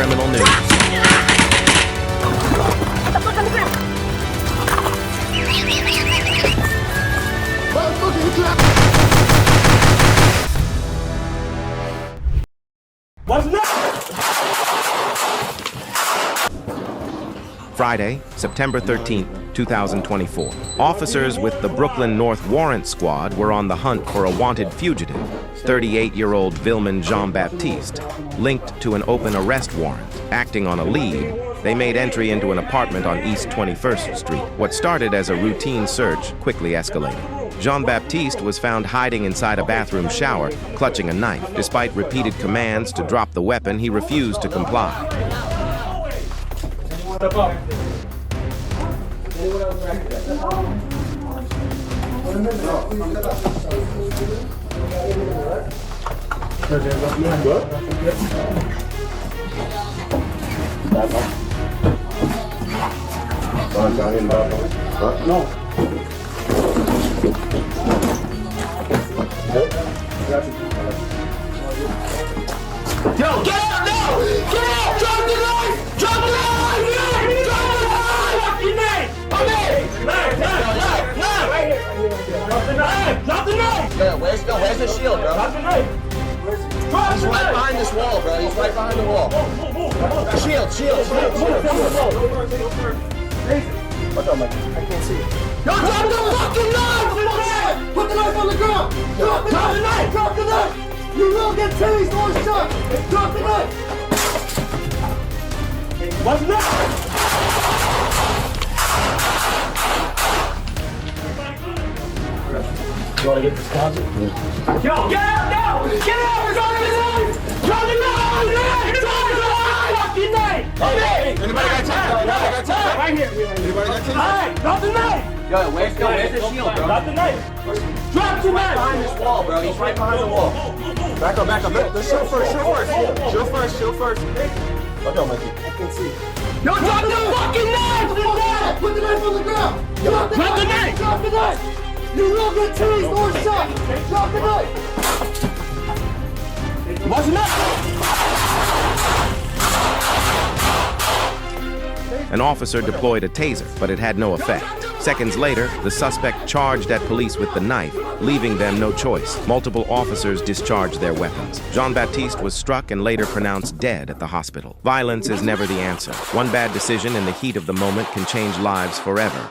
criminal news. Friday, September 13th, 2024. Officers with the Brooklyn North Warrant Squad were on the hunt for a wanted fugitive, 38-year-old Vilman Jean-Baptiste, linked to an open arrest warrant. Acting on a lead, they made entry into an apartment on East 21st Street. What started as a routine search quickly escalated. Jean-Baptiste was found hiding inside a bathroom shower, clutching a knife. Despite repeated commands to drop the weapon, he refused to comply. Step up. No. Yo, get out now! Get out! Drop the knife! Drop the knife! Drop the knife! What's your name? My name! Drop the knife! Drop the knife! Yeah, where's the shield, bro? Drop the knife! He's right behind this wall, bro. He's right behind the wall. Shield. What's up, Mike? I can't see it. Yo, drop the fucking knife! Put the knife on the ground! Drop the knife! Drop the knife! You will get tased or shot! Drop the knife! What's next? You want to get this closet? Yo, get out now! Get out! Drop the knife! Drop the knife! Drop the knife! Fucking knife! Okay! Anybody got time? Right here. Anybody got time? Alright, drop the knife! Yo, where's the shield, bro? Drop the knife! Drop the knife! Behind this wall, bro. He's right behind the wall. Back up. Let's shoot first. Shoot first. What's up, Mikey? I can't see. Yo, drop the fucking knife! Put the knife on the ground! Drop the knife! Drop the knife! You will get tased or shot! Drop the knife! What's next? An officer deployed a taser, but it had no effect. Seconds later, the suspect charged at police with the knife, leaving them no choice. Multiple officers discharged their weapons. Jean-Baptiste was struck and later pronounced dead at the hospital. Violence is never the answer. One bad decision in the heat of the moment can change lives forever.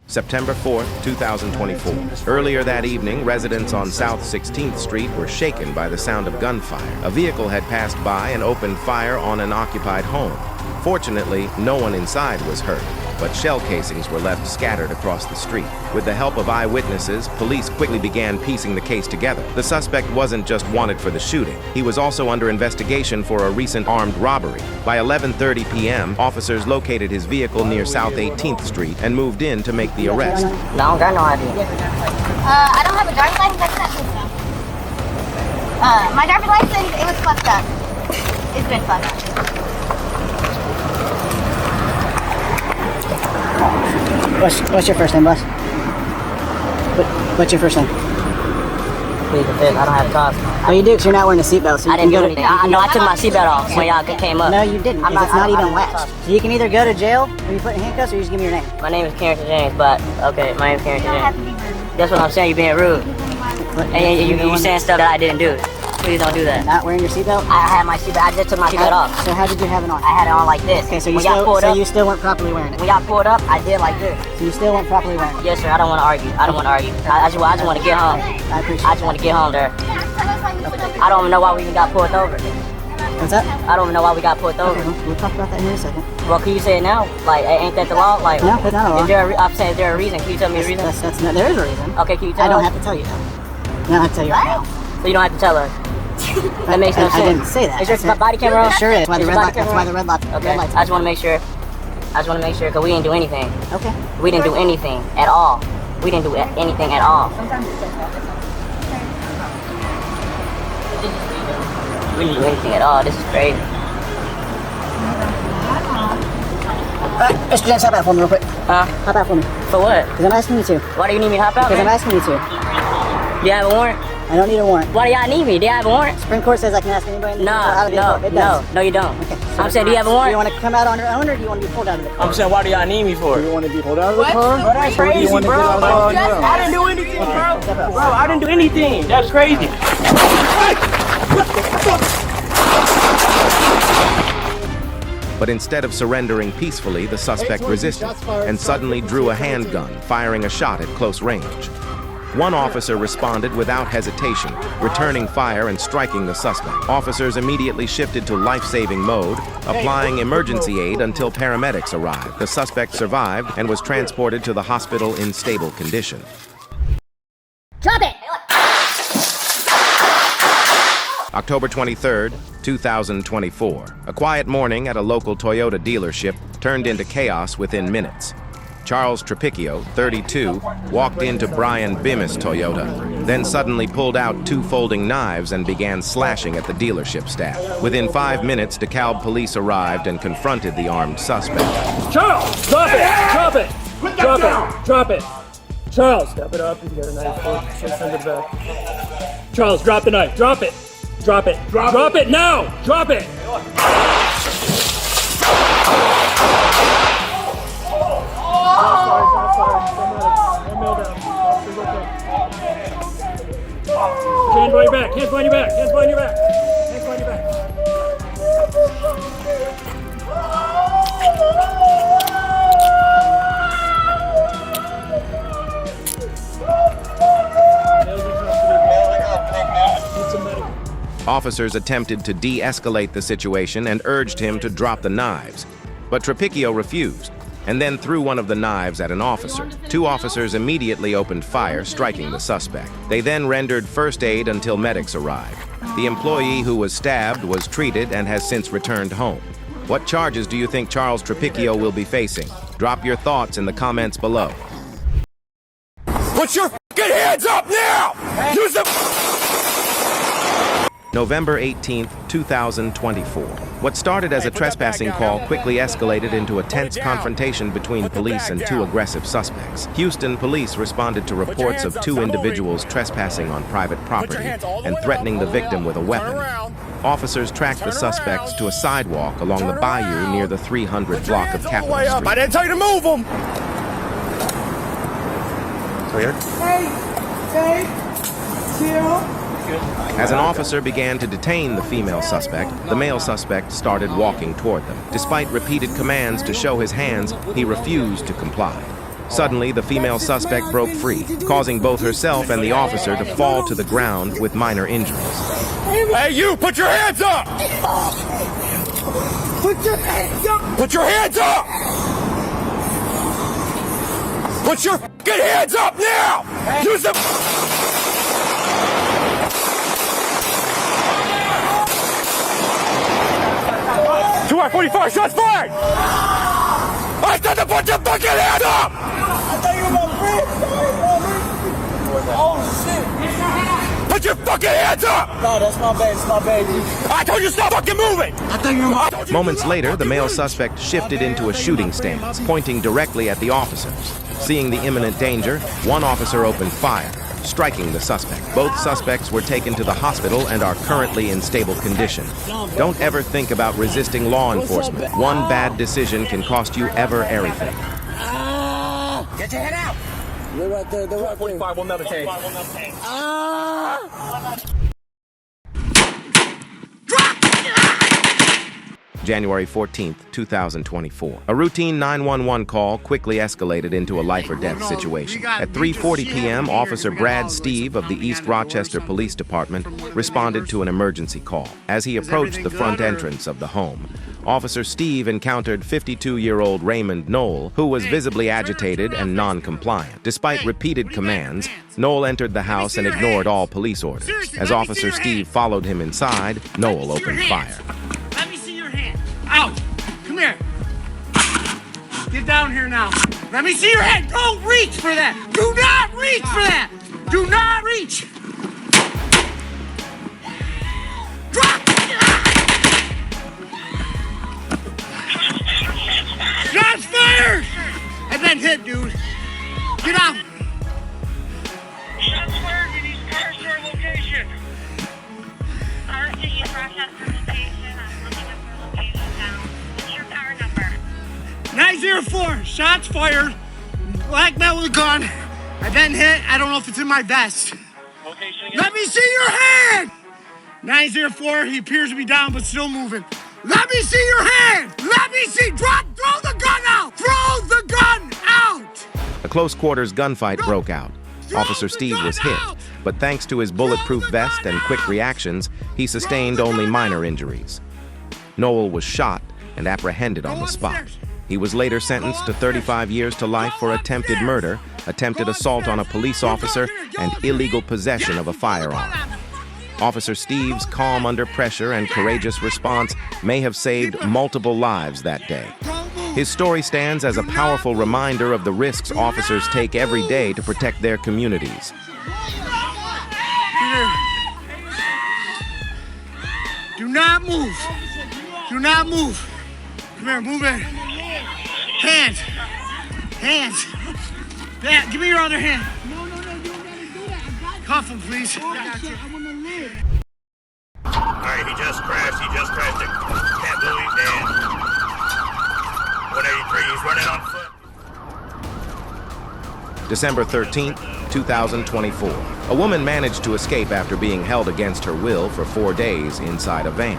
September 4th, 2024. Earlier that evening, residents on South 16th Street were shaken by the sound of gunfire. A vehicle had passed by and opened fire on an occupied home. Fortunately, no one inside was hurt, but shell casings were left scattered across the street. With the help of eyewitnesses, police quickly began piecing the case together. The suspect wasn't just wanted for the shooting. He was also under investigation for a recent armed robbery. By 11:30 p.m., officers located his vehicle near South 18th Street and moved in to make the arrest. No, I don't got no idea. I don't have a driver's license. I can have my driver's license, it was fucked up. It's been fucked up. What's your first name, boss? What's your first name? Plead the fifth. I don't have cause. Oh, you do, because you're not wearing a seatbelt. So I didn't do anything. I took my seatbelt off when y'all came up. No, you didn't, because it's not even latched. So you can either go to jail, or you put in handcuffs, or you just give me your name. My name is Carrington James, but, okay, my name is Carrington James. That's what I'm saying, you're being rude. And you saying stuff that I didn't do. Please don't do that. Not wearing your seatbelt? I had my seatbelt. I just took my seatbelt off. So how did you have it on? I had it on like this. Okay, so you still weren't properly wearing it. When y'all pulled up, I did like this. So you still weren't properly wearing it? Yes, sir. I don't want to argue. I just want to get home. I appreciate it. I just want to get home there. I don't even know why we even got pulled over. What's that? I don't even know why we got pulled over. Okay, we'll talk about that in a second. Well, can you say it now? Like, ain't that the law? Like, no, that's not a law. I'm saying, is there a reason? Can you tell me a reason? There is a reason. Okay, can you tell I don't us? have to tell you though. I don't have to tell you right now. So you don't have to tell us. That makes no sense. I didn't say that. Is your body camera on? It sure is. That's why the red light. Okay. I just want to make sure. Because we didn't do anything. Okay. We didn't do anything at all. We didn't do anything at all. We didn't do anything at all. This is crazy. Mr. James, hop out for me real quick. Huh? Hop out for me. For what? Because I'm asking you to. Why do you need me to hop out? Because man? I'm asking you to. Do you have a warrant? I don't need a warrant. Why do y'all need me? Do y'all have a warrant? Supreme Court says I can ask anybody. No, no, you don't. Okay. I'm saying, do you have a warrant? Do you want to come out on your own, or do you want to be pulled out of the car? I'm saying, why do y'all need me for? Do you want to be pulled out of the car? Bro, that's crazy, bro. I didn't do anything, bro. Bro, I didn't do anything. That's crazy. But instead of surrendering peacefully, the suspect resisted and suddenly drew a handgun, firing a shot at close range. One officer responded without hesitation, returning fire and striking the suspect. Officers immediately shifted to life-saving mode, applying emergency aid until paramedics arrived. The suspect survived and was transported to the hospital in stable condition. Drop it! October 23rd, 2024. A quiet morning at a local Toyota dealership turned into chaos within minutes. Charles Trapicchio, 32, walked into Brian Bimis' Toyota, then suddenly pulled out 2 folding knives and began slashing at the dealership staff. Within 5 minutes, DeKalb police arrived and confronted the armed suspect. Charles, drop it! Drop it! Drop it! Drop it! Charles, step it up. You got a knife. Send it back. Charles, drop the knife. Drop it! Drop it! Drop it now! Drop it! Hands behind your back! Hands behind your back! Hands behind your back! Hands behind your back! Officers attempted to de-escalate the situation and urged him to drop the knives, but Trapicchio refused and then threw one of the knives at an officer. 2 officers immediately opened fire, striking the suspect. They then rendered first aid until medics arrived. The employee who was stabbed was treated and has since returned home. What charges do you think Charles Trapicchio will be facing? Drop your thoughts in the comments below. Put your f***ing hands up now! Use the November 18th, 2024. What started as a trespassing call quickly escalated into a tense confrontation between police and 2 aggressive suspects. Houston police responded to reports of 2 individuals trespassing on private property and threatening the victim with a weapon. Officers tracked the suspects to a sidewalk along the bayou near the 300 block of Capitol Street. I didn't tell you to move them! Clear? As an officer began to detain the female suspect, the male suspect started walking toward them. Despite repeated commands to show his hands, he refused to comply. Suddenly, the female suspect broke free, causing both herself and the officer to fall to the ground with minor injuries. Hey, you! Put your hands up! Put your hands up! Put your hands up! Put your f***ing hands up now! Use the 245 shots fired! I said to put your fucking hands up! I thought you were my friend. Oh shit! Put your fucking hands up! No, that's my baby. It's my baby. I told you stop fucking moving! I thought you were my... Moments later, the male suspect shifted into a shooting stance, pointing directly at the officers. Seeing the imminent danger, one officer opened fire, striking the suspect. Both suspects were taken to the hospital and are currently in stable condition. Don't ever think about resisting law enforcement. One bad decision can cost you ever everything. Get your head out! They're right there. They're right there. 45 will never take. January 14th, 2024. A routine 911 call quickly escalated into a life-or-death situation. At 3:40 p.m., Officer Brad Steve of the East Rochester Police Department responded to an emergency call. As he approached the front entrance of the home, Officer Steve encountered 52-year-old Raymond Knoll, who was visibly agitated and non-compliant. Despite repeated commands, Knoll entered the house and ignored all police orders. As Officer Steve followed him inside, Knoll opened fire. Let me see your hand. Out! Come here. Get down here now. Let me see your hand. Don't reach for that. Do not reach for that. Do not reach. Drop. Shots fired! And then hit, dude. Get out. Shots fired. We need cars to our location. fired, black belt with a gun. I then hit, I don't know if it's in my vest. Let me see your hand! 904, he appears to be down but still moving. Let me see your hand! Let me see, throw the gun out! Throw the gun out! A close quarters gunfight broke out. Officer Steve was hit, but thanks to his bulletproof vest and quick reactions, he sustained only minor injuries. Noel was shot and apprehended on the spot. He was later sentenced to 35 years to life for attempted murder, attempted assault on a police officer, and illegal possession of a firearm. Officer Steve's calm under pressure and courageous response may have saved multiple lives that day. His story stands as a powerful reminder of the risks officers take every day to protect their communities. Do not move. Do not move. Come here, move in. Hands. Hands. Yeah, give me your other hand. No, you don't gotta do that. Cuff him, please. I wanna live. Alright, he just crashed it. Can't believe that. 183, he's running on foot. December 13th, 2024. A woman managed to escape after being held against her will for 4 days inside a van.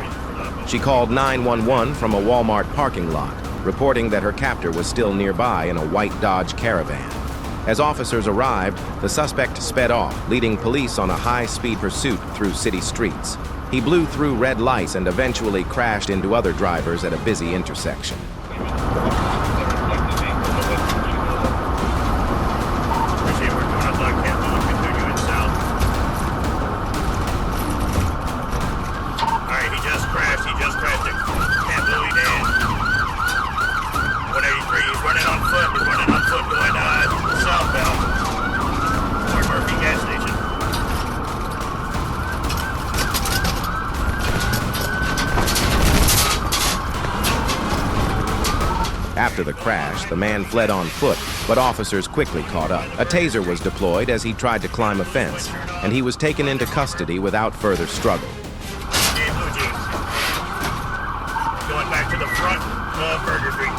She called 911 from a Walmart parking lot, reporting that her captor was still nearby in a white Dodge Caravan. As officers arrived, the suspect sped off, leading police on a high-speed pursuit through city streets. He blew through red lights and eventually crashed into other drivers at a busy intersection. After the crash, the man fled on foot, but officers quickly caught up. A taser was deployed as he tried to climb a fence, and he was taken into custody without further struggle. Going back to the front of Burger Street.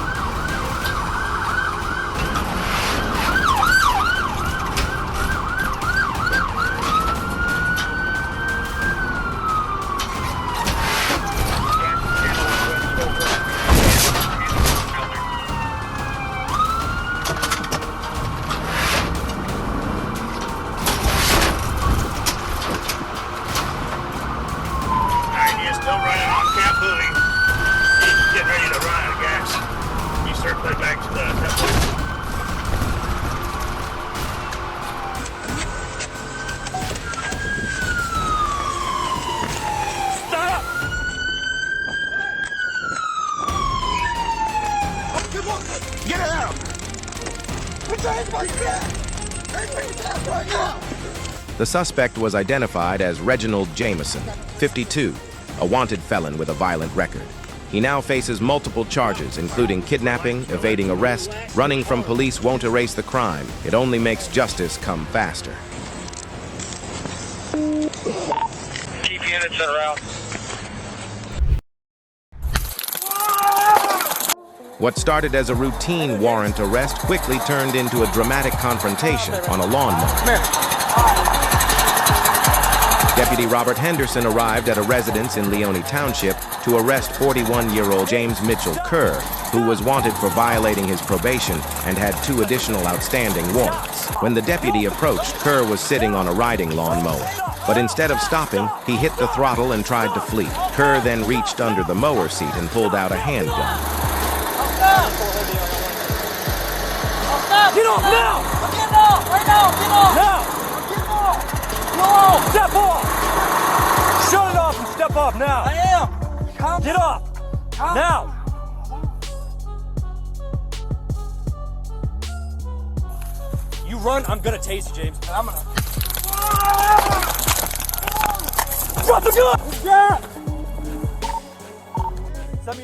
The suspect was identified as Reginald Jameson, 52, a wanted felon with a violent record. He now faces multiple charges, including kidnapping, evading arrest. Running from police won't erase the crime. It only makes justice come faster. Keep units en route. What started as a routine warrant arrest quickly turned into a dramatic confrontation on a lawnmower. Deputy Robert Henderson arrived at a residence in Leone Township to arrest 41-year-old James Mitchell Kerr, who was wanted for violating his probation and had 2 additional outstanding warrants. When the deputy approached, Kerr was sitting on a riding lawnmower. But instead of stopping, he hit the throttle and tried to flee. Kerr then reached under the mower seat and pulled out a handgun. Get off now! Get off! Right now! Get off! Now! Get off! No! Step off! Shut it off and step off now! I am! Calm Get off! Calm now! You run, I'm gonna tase you, James. And I'm gonna... Drop the gun! Yeah!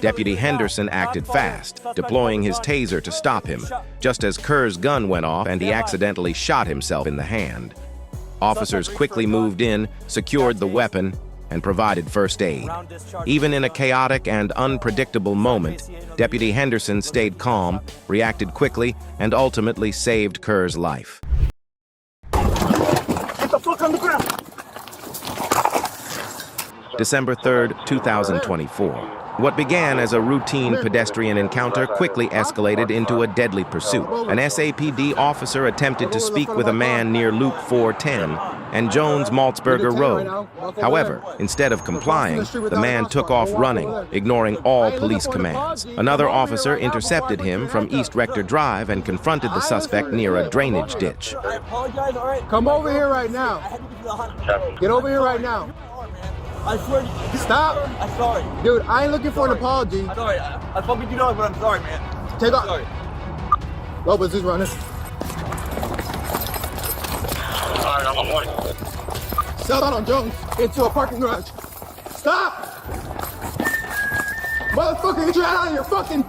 Deputy Henderson acted fast, deploying his taser to stop him, just as Kerr's gun went off and he accidentally shot himself in the hand. Officers quickly moved in, secured the weapon, and provided first aid. Even in a chaotic and unpredictable moment, Deputy Henderson stayed calm, reacted quickly, and ultimately saved Kerr's life. Get the fuck on the ground! December 3rd, 2024. What began as a routine pedestrian encounter quickly escalated into a deadly pursuit. An SAPD officer attempted to speak with a man near Loop 410 and Jones-Maltzberger Road. However, instead of complying, the man took off running, ignoring all police commands. Another officer intercepted him from East Rector Drive and confronted the suspect near a drainage ditch. Come over here right now. Get over here right now. I swear. Stop. I'm sorry. Dude, I ain't looking for an apology. I'm sorry. I fucking do know, but I'm sorry, man. Take off. Sorry. Lopez is running. Alright, I'm on point. South on Jones into a parking garage. Stop! Motherfucker, get your head out of your fucking...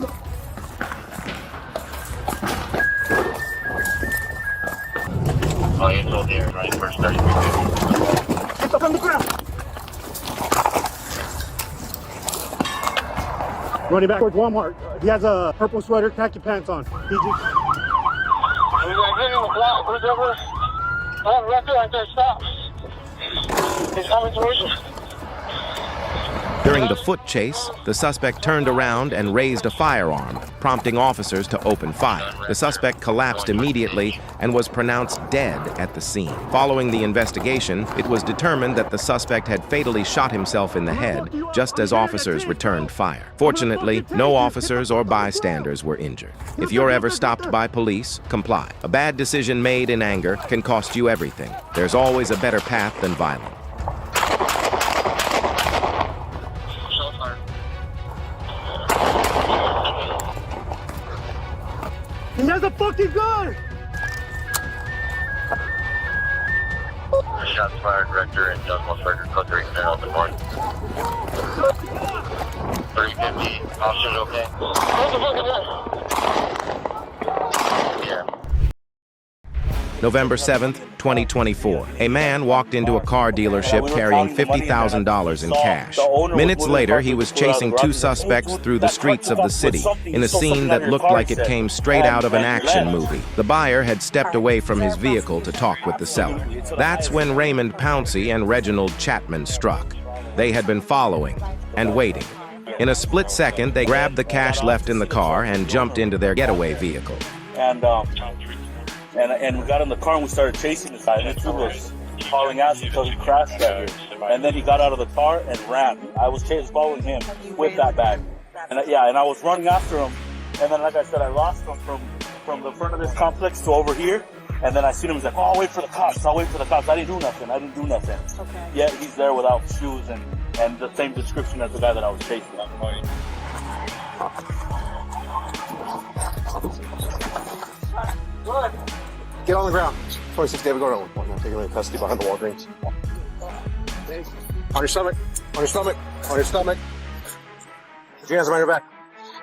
Oh, you're still there, right? First 30 minutes. Get the fuck on the ground. Running back towards Walmart. He has a purple sweater, khaki pants on. He just... Who's over? Oh, right there, stop. He's coming towards you. During the foot chase, the suspect turned around and raised a firearm, prompting officers to open fire. The suspect collapsed immediately and was pronounced dead at the scene. Following the investigation, it was determined that the suspect had fatally shot himself in the head just as officers returned fire. Fortunately, no officers or bystanders were injured. If you're ever stopped by police, comply. A bad decision made in anger can cost you everything. There's always a better path than violence. He has a fucking gun! Shots fired, Rector and Jones-Maltzberger, code 3, open north. 350, officers okay? Yeah. November 7th, 2024. A man walked into a car dealership carrying $50,000 in cash. Minutes later, he was chasing two suspects through the streets of the city in a scene that looked like it came straight out of an action movie. The buyer had stepped away from his vehicle to talk with the seller. That's when Raymond Pouncey and Reginald Chapman struck. They had been following and waiting. In a split second, they grabbed the cash left in the car and jumped into their getaway vehicle. And we got in the car and we started chasing this guy. And this dude was hauling ass until he crashed right here. And then he got out of the car and ran. I was following him with that bag. And I was running after him. And then, like I said, I lost him from the front of this complex to over here. And then I seen him. He's like, "Oh, I'll wait for the cops. I'll wait for the cops." I didn't do nothing. Okay. Yeah, he's there without shoes and the same description as the guy that I was chasing. Get on the ground. 26 David Gordon. We're going to take him into custody behind the Walgreens. On your stomach. On your stomach. On your stomach. Put your hands behind your back.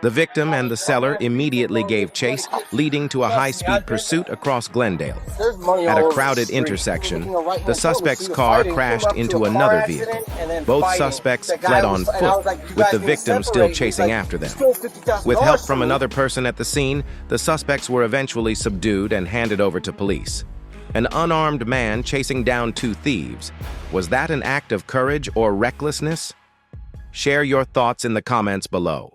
The victim and the seller immediately gave chase, leading to a high-speed pursuit across Glendale. At a crowded intersection, the suspect's car crashed into another vehicle. Both suspects fled on foot, with the victim still chasing after them. With help from another person at the scene, the suspects were eventually subdued and handed over to police. An unarmed man chasing down two thieves. Was that an act of courage or recklessness? Share your thoughts in the comments below.